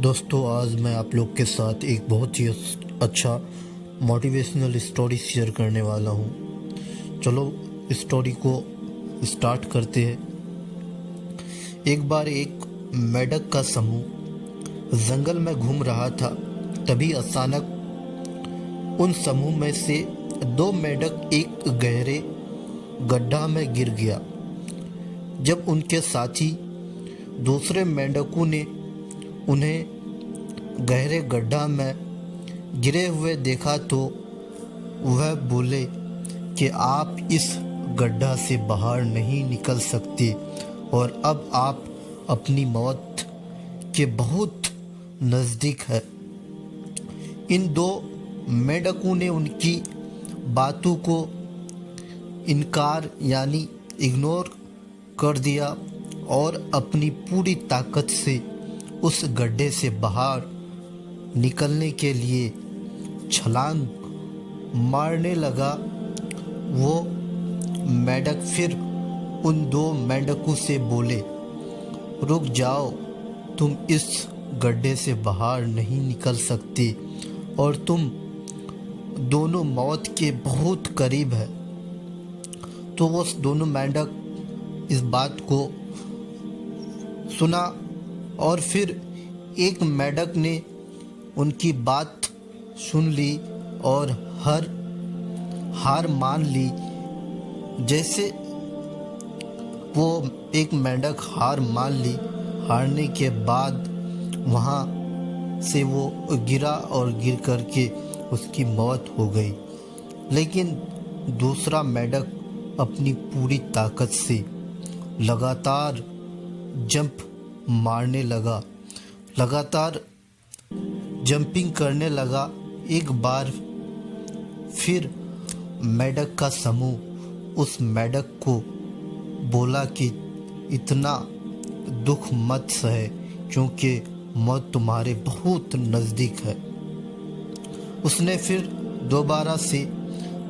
दोस्तों, आज मैं आप लोग के साथ एक बहुत ही अच्छा मोटिवेशनल स्टोरी शेयर करने वाला हूँ। चलो स्टोरी को स्टार्ट करते हैं। एक बार एक मेंढक का समूह जंगल में घूम रहा था। तभी अचानक उन समूह में से दो मेंढक एक गहरे गड्ढा में गिर गया। जब उनके साथी दूसरे मेंढकों ने उन्हें गहरे गड्ढा में गिरे हुए देखा तो वह बोले कि आप इस गड्ढा से बाहर नहीं निकल सकते और अब आप अपनी मौत के बहुत नज़दीक है। इन दो मेंढकों ने उनकी बातों को इनकार यानी इग्नोर कर दिया और अपनी पूरी ताकत से उस गड्ढे से बाहर निकलने के लिए छलांग मारने लगा। वो मेंढक फिर उन दो मेंढकों से बोले, रुक जाओ, तुम इस गड्ढे से बाहर नहीं निकल सकते और तुम दोनों मौत के बहुत करीब है। तो वो दोनों मेंढक इस बात को सुना और फिर एक मेंढक ने उनकी बात सुन ली और हार मान ली। जैसे वो एक मेंढक हार मान ली, हारने के बाद वहाँ से वो गिरा और गिर करके उसकी मौत हो गई। लेकिन दूसरा मेंढक अपनी पूरी ताकत से लगातार जंप मारने लगा, लगातार जंपिंग करने लगा। एक बार फिर मेंढक का समूह उस मेंढक को बोला कि इतना दुख मत सहे क्योंकि मौत तुम्हारे बहुत नज़दीक है। उसने फिर दोबारा से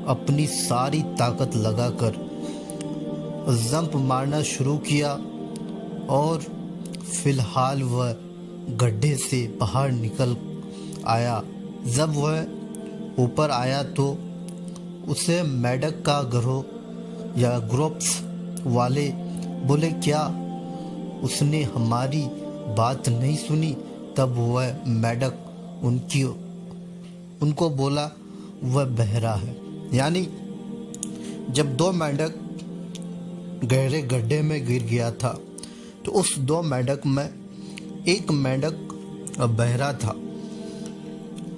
अपनी सारी ताकत लगाकर जंप मारना शुरू किया और फिलहाल वह गड्ढे से बाहर निकल आया। जब वह ऊपर आया तो उसे मेंढक का गिरोह या ग्रुप्स वाले बोले, क्या उसने हमारी बात नहीं सुनी? तब वह मेंढक उनको बोला, वह बहरा है। यानी जब दो मेंढक गहरे गड्ढे में गिर गया था तो उस दो मेंढक में एक मेंढक बहरा था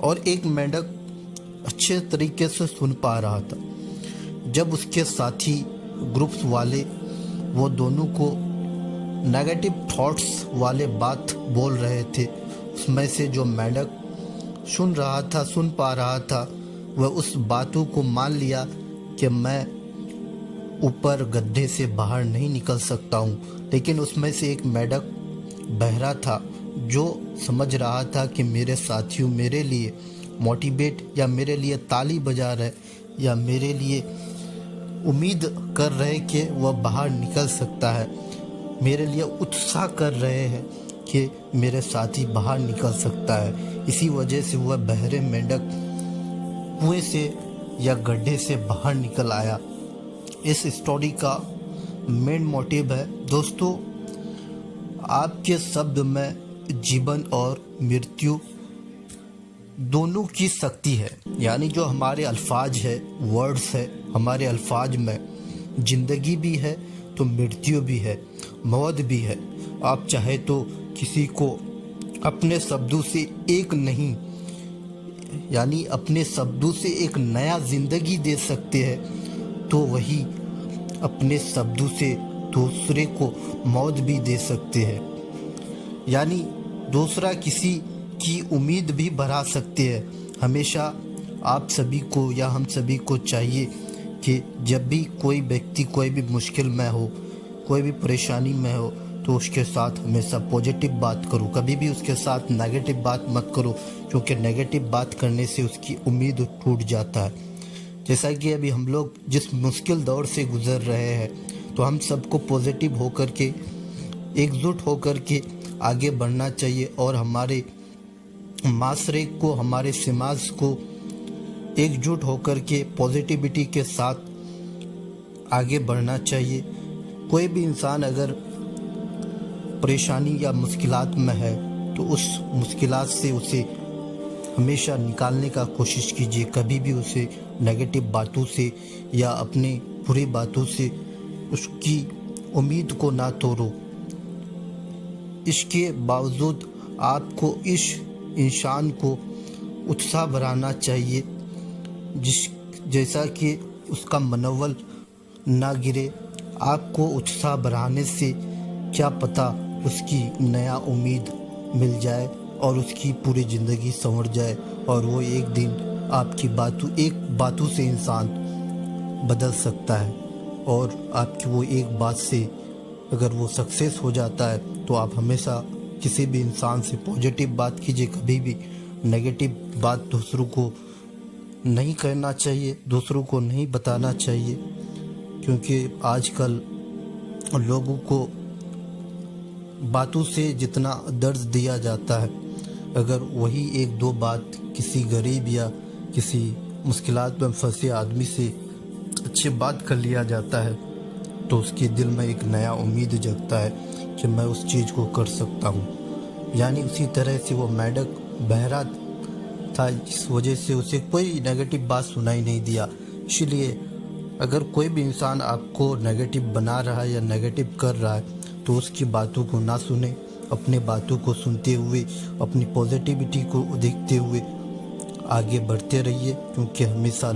और एक मेंढक अच्छे तरीके से सुन पा रहा था। जब उसके साथी ग्रुप्स वाले वो दोनों को नेगेटिव थॉट्स वाले बात बोल रहे थे, उसमें से जो मेंढक सुन पा रहा था, वह उस बातों को मान लिया कि मैं ऊपर गड्ढे से बाहर नहीं निकल सकता हूँ। लेकिन उसमें से एक मेंढक बहरा था जो समझ रहा था कि मेरे साथियों मेरे लिए मोटिवेट या मेरे लिए ताली बजा रहे या मेरे लिए उम्मीद कर रहे कि वह बाहर निकल सकता है, मेरे लिए उत्साह कर रहे हैं कि मेरे साथी बाहर निकल सकता है। इसी वजह से वह बहरे मेंढक कुएं से या गड्ढे से बाहर निकल आया। इस स्टोरी का मेन मोटिव है दोस्तों, आपके शब्द में जीवन और मृत्यु दोनों की शक्ति है। यानी जो हमारे अल्फाज है, वर्ड्स है, हमारे अल्फाज में जिंदगी भी है तो मृत्यु भी है, मौत भी है। आप चाहे तो किसी को अपने शब्दों से एक नहीं यानी अपने शब्दों से एक नया जिंदगी दे सकते हैं, तो वही अपने शब्दों से दूसरे को मौत भी दे सकते हैं। यानी दूसरा किसी की उम्मीद भी बढ़ा सकते हैं। हमेशा आप सभी को या हम सभी को चाहिए कि जब भी कोई व्यक्ति कोई भी मुश्किल में हो, कोई भी परेशानी में हो, तो उसके साथ हमेशा पॉजिटिव बात करो। कभी भी उसके साथ नेगेटिव बात मत करो, क्योंकि नेगेटिव बात करने से उसकी उम्मीद टूट जाता है। जैसा कि अभी हम लोग जिस मुश्किल दौर से गुजर रहे हैं, तो हम सबको पॉजिटिव होकर के एकजुट होकर के आगे बढ़ना चाहिए और हमारे माशरे को, हमारे समाज को एकजुट होकर के पॉजिटिविटी के साथ आगे बढ़ना चाहिए। कोई भी इंसान अगर परेशानी या मुश्किलात में है तो उस मुश्किलात से उसे हमेशा निकालने का कोशिश कीजिए। कभी भी उसे नेगेटिव बातों से या अपने बुरी बातों से उसकी उम्मीद को ना तोड़ो। इसके बावजूद आपको इस इंसान को उत्साह बढ़ाना चाहिए, जैसा कि उसका मनोबल ना गिरे। आपको उत्साह बढ़ाने से क्या पता उसकी नया उम्मीद मिल जाए और उसकी पूरी ज़िंदगी संवर जाए और वो एक दिन आपकी बातों से इंसान बदल सकता है। और आपकी वो एक बात से अगर वो सक्सेस हो जाता है तो आप हमेशा किसी भी इंसान से पॉजिटिव बात कीजिए। कभी भी नेगेटिव बात दूसरों को नहीं करना चाहिए, दूसरों को नहीं बताना चाहिए, क्योंकि आजकल लोगों को बातों से जितना दर्द दिया जाता है, अगर वही एक दो बात किसी गरीब या किसी मुश्किलात में फंसे आदमी से अच्छी बात कर लिया जाता है तो उसके दिल में एक नया उम्मीद जगता है कि मैं उस चीज़ को कर सकता हूँ। यानी उसी तरह से वो मेंढक बहरा था, इस वजह से उसे कोई नेगेटिव बात सुनाई नहीं दिया। इसलिए अगर कोई भी इंसान आपको नेगेटिव बना रहा है या नेगेटिव कर रहा है तो उसकी बातों को ना सुने, अपने बातों को सुनते हुए अपनी पॉजिटिविटी को देखते हुए आगे बढ़ते रहिए, क्योंकि हमेशा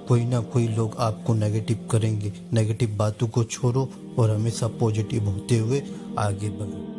कोई ना कोई लोग आपको नेगेटिव करेंगे। नेगेटिव बातों को छोड़ो और हमेशा पॉजिटिव होते हुए आगे बढ़ो।